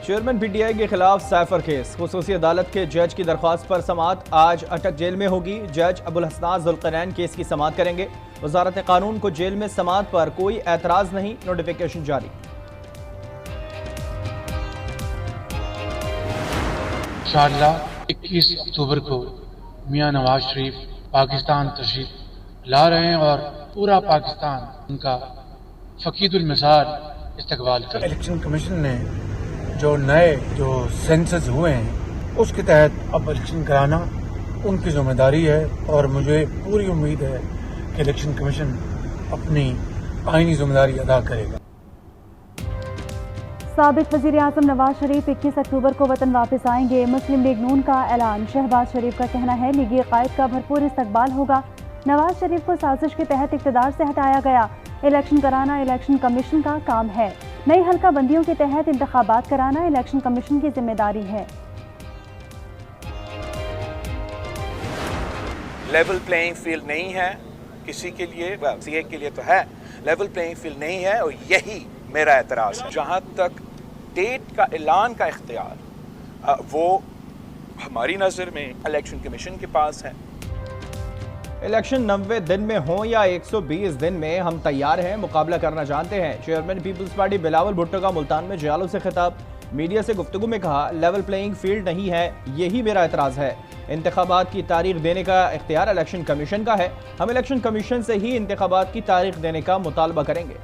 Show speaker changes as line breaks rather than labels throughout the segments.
Chairman PTI के खिलाफ cipher case. खुसूसी अदालत के जज की दरख्वास्त पर समाअत आज अटक जेल में होगी। जज अबुल हसनात जुल्करनैन केस की समाअत करेंगे। वजारत कानून को जेल में समाअत पर कोई एतराज नहीं, नोटिफिकेशन जारी।
इंशाअल्लाह 21 अक्टूबर को मियां नवाज शरीफ पाकिस्तान तशरीफ ला रहे हैं और पूरा पाकिस्तान उनका फकीदुल मिसाल इस्तकबाल कर। इलेक्शन कमीशन ने जो नए सेंसस हुए हैं उसके तहत अब इलेक्शन कराना उनकी जिम्मेदारी है और मुझे पूरी उम्मीद है कि इलेक्शन कमीशन अपनी आईनी जिम्मेदारी अदा करेगा।
साबिक वज़ीर आज़म नवाज शरीफ 21 अक्टूबर को वतन वापस आएंगे। मुस्लिम लीग नून का ऐलान। शहबाज शरीफ का कहना है लीगी कायद का भरपूर इस्तकबाल होगा। नवाज शरीफ को साजिश के तहत इक़्तिदार से हटाया गया। इलेक्शन कराना इलेक्शन कमीशन का काम है। नई हल्का बंदियों के तहत इंतखाबात कराना इलेक्शन कमीशन की जिम्मेदारी है।
लेवल प्लेइंग फील्ड नहीं है किसी के लिए, सीए के लिए तो है, लेवल प्लेइंग फील्ड नहीं है और यही मेरा एतराज़ है। जहाँ तक डेट का ऐलान का इख्तियार वो हमारी नज़र में इलेक्शन कमीशन के पास है।
इलेक्शन 90 दिन में हो या 120 दिन में हम तैयार हैं, मुकाबला करना जानते हैं। चेयरमैन पीपल्स पार्टी बिलावल भुट्टो का मुल्तान में जयालों से खिताब। मीडिया से गुफ्तगू में कहा लेवल प्लेइंग फील्ड नहीं है, यही मेरा एतराज़ है। इंतखाबात की तारीख देने का इख्तियार इलेक्शन कमीशन का है। हम इलेक्शन कमीशन से ही इंतखाबात की तारीख देने का मुतालबा करेंगे।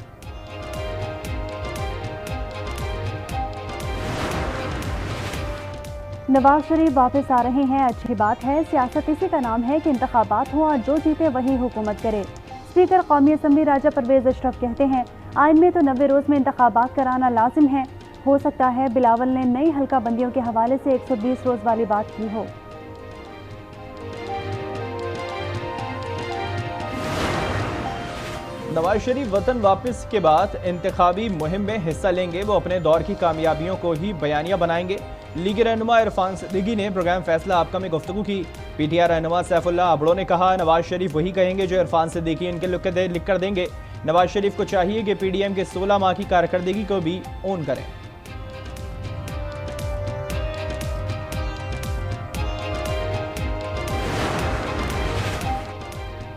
नवाज शरीफ वापस आ रहे हैं, अच्छी बात है। सियासत इसी का नाम है कि इंतखाबात हो और जो जीते वही हुकूमत करे। स्पीकर कौमी असम्बली राजा परवेज अशरफ कहते हैं आइन में तो 90 रोज़ में इंतखाबात कराना लाजिम है। हो सकता है बिलावल ने नई हल्का बंदियों के हवाले से 120 रोज़ वाली बात की हो।
नवाज शरीफ वतन वापस के बाद इंतखाबी मुहिम में हिस्सा लेंगे। वो अपने दौर की कामयाबियों को ही बयानिया बनाएंगे। लीगी रहनुमा इरफान सिद्दीकी ने प्रोग्राम फैसला आपका में गुफ्तगू की। पीटीआई रहनुमा सैफुल्लाह अबड़ो ने कहा नवाज शरीफ वही कहेंगे जो इरफान सिद्दीकी इनके लिख कर देंगे। नवाज शरीफ को चाहिए कि पीडीएम के 16 माह की कारकर्दगी को भी ऑन करें।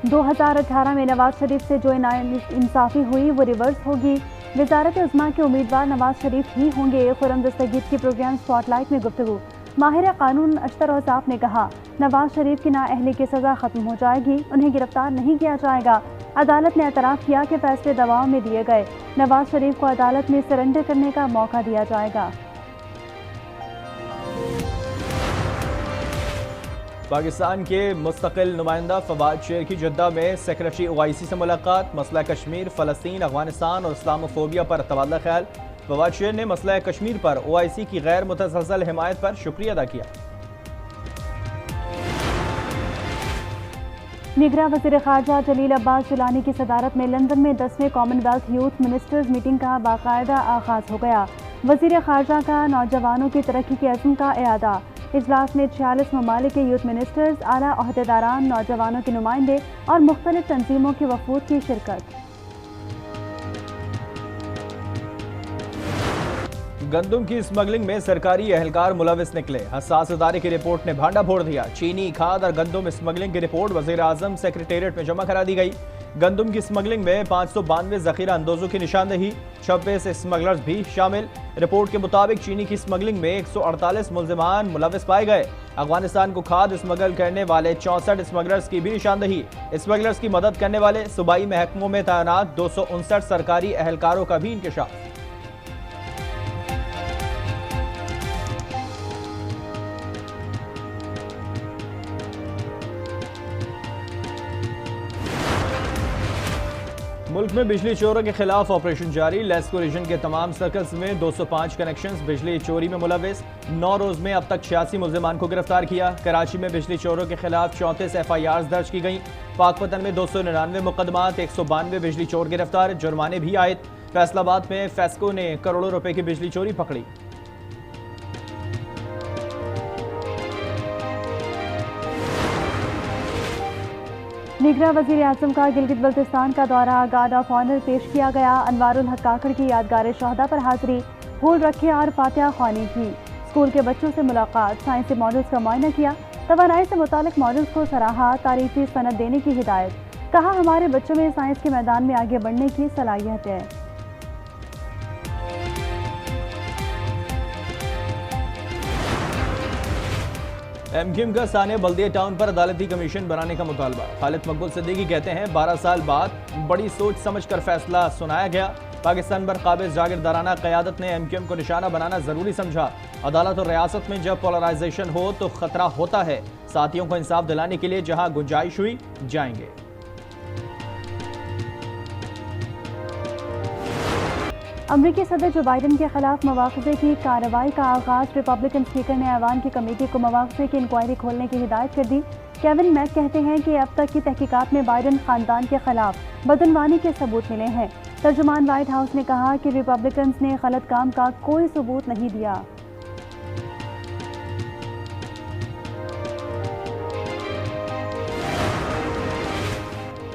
2018 में नवाज शरीफ से जो इंसाफी हुई वो रिवर्स होगी। वजारत उज़्मा के उम्मीदवार नवाज शरीफ ही होंगे। खुर्रम दस्तगीर की प्रोग्राम स्पॉटलाइट में गुफ्तगू। माहिर कानून अख्तर औसाफ ने कहा नवाज शरीफ की नाअहली की सज़ा ख़त्म हो जाएगी, उन्हें गिरफ्तार नहीं किया जाएगा। अदालत ने एतराफ़ किया कि फैसले दबाव में दिए गए। नवाज शरीफ को अदालत में सरेंडर करने का मौका दिया जाएगा।
पाकिस्तान के मुस्तकिल नुमाइंदा फवाद शेर की जद्दा में सेक्रेटरी ओआईसी से मुलाकात। मसला कश्मीर, फ़लस्तीन, अफगानिस्तान और इस्लामोफोबिया पर तबादला ख्याल। फवाद शेर ने मसला कश्मीर पर ओआईसी की गैर मुतसलसल हिमायत पर शुक्रिया अदा किया।
निगरां वज़ीर ख़ारजा जलील अब्बास जिलानी की सदारत में लंदन में 10वें कॉमनवेल्थ यूथ मिनिस्टर्स मीटिंग का बाकायदा आगाज़ हो गया। वज़ीर ख़ारजा का नौजवानों की तरक्की के अज़्म का इआदा। इजलास में 46 ममालिक के यूथ मिनिस्टर्स, आला ओहदेदारान, नौजवानों के नुमाइंदे और मुख्तलिफ तंजीमों के वफूद की शिरकत।
गंदम की स्मगलिंग में सरकारी एहलकार मुलविस निकले। हसास इदारे की रिपोर्ट ने भांडा फोड़ दिया। चीनी खाद और गंदम स्मगलिंग की रिपोर्ट वज़ीर आज़म सेक्रेटेरिएट में जमा करा दी गई। गंदम की स्मगलिंग में 592 जखीरा अंदोजों की निशानदही, 26 स्मगलर्स भी शामिल। रिपोर्ट के मुताबिक चीनी की स्मगलिंग में 148 मुल्जिमान मुलविस पाए गए। अफगानिस्तान को खाद स्मगल करने वाले 64 स्मगलर्स की भी निशानदही। स्मगलर्स की मदद करने वाले सूबाई महकमों में तैनात 259 सरकारी एहलकारों का भी इंकशाफ। मुल्क में बिजली चोरों के खिलाफ ऑपरेशन जारी। लेस्को रीजन के तमाम सर्कल्स में 205 कनेक्शंस बिजली चोरी में मुलविस। 9 रोज में अब तक 86 मुल्जिमान को गिरफ्तार किया। कराची में बिजली चोरों के खिलाफ 34 FIRs दर्ज की गई। पाकपतन में 299 मुकदमात, 192 बिजली चोर गिरफ्तार, जुर्माने भी आयद। फैसलाबाद में फेस्को ने करोड़ों रुपए की बिजली चोरी पकड़ी।
निगरां वज़ीर आज़म का गिलगित बल्तिस्तान का दौरा। गार्ड ऑफ ऑनर पेश किया गया। अनवारुल हक काकड़ की यादगार शहदा पर हाजिरी। फूल रखे और फातिहा ख्वानी की। स्कूल के बच्चों से मुलाकात, साइंसी मॉडल्स का मुआयना किया, तवानाई से मुतालिक मॉडल्स को सराहा, तारीफी सनद देने की हिदायत। कहा हमारे बच्चों में साइंस के मैदान में आगे बढ़ने की सलाहियत है।
एमक्यूएम का सानिया बल्दिया टाउन पर अदालती कमीशन बनाने का मुतालबा। खालिद मकबूल सिद्दीकी कहते हैं 12 साल बाद बड़ी सोच समझकर फैसला सुनाया गया। पाकिस्तान पर काबिज जागीरदाराना क़यादत ने एमक्यूएम को निशाना बनाना जरूरी समझा। अदालत और रियासत में जब पोलराइजेशन हो तो खतरा होता है। साथियों को इंसाफ दिलाने के लिए जहां गुंजाइश हुई जाएंगे।
अमरीकी सदर जो बाइडन के खिलाफ मवाख़ज़े की कार्रवाई का आगाज़। रिपब्लिकन स्पीकर ने ऐवान की कमेटी को मवाख़ज़े की इंक्वायरी खोलने की हिदायत कर दी। केविन मैक कहते हैं कि अब तक की तहकीकात में बाइडन ख़ानदान के खिलाफ बदनवानी के सबूत मिले हैं। तर्जुमान व्हाइट हाउस ने कहा कि रिपब्लिकन ने गलत काम का कोई सबूत नहीं दिया।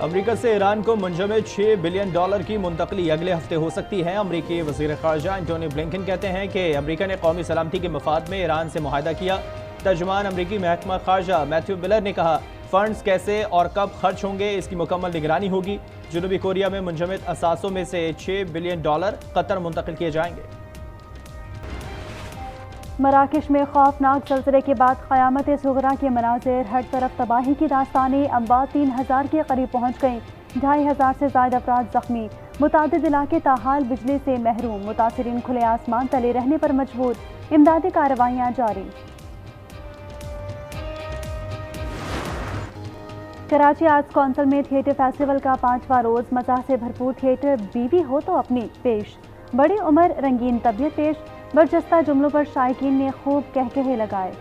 अमेरिका से ईरान को मुंजमद $6 बिलियन की मुंतकली अगले हफ्ते हो सकती है। अमेरिकी वज़ीर ख़ारजा एंटोनी ब्लिंकन कहते हैं कि अमेरिका ने कौमी सलामती के मफाद में ईरान से मुआहदा किया। तर्जुमान अमेरिकी महकमा ख़ारजा मैथ्यू मिलर ने कहा फंड्स कैसे और कब खर्च होंगे इसकी मुकम्मल निगरानी होगी। जनूबी कोरिया में मुंजमद असासों में से $6 बिलियन कतर मुंतकिल किए जाएंगे।
मराकश में खौफनाक ज़लज़ले के बाद क़यामत सुगरा के मनाज़िर, हर तरफ तबाही की दास्तानें। अम्बाद 3000 के करीब पहुँच गई, 2500 से ज़ायद अफराद ज़ख्मी। मुतादिद इलाके ताहाल बिजली से महरूम, मुतासिरीन खुले आसमान तले रहने पर मजबूर। इमदादी कार्रवाइयाँ जारी। कराची आर्ट्स काउंसिल में थिएटर फेस्टिवल का 5वां रोज़। मज़ा से भरपूर थिएटर बीवी हो तो अपनी पेश। बड़ी उम्र रंगीन तबीयत पेश। बरजस्ता जुमलों पर शायकीन ने खूब कहकहे लगाए।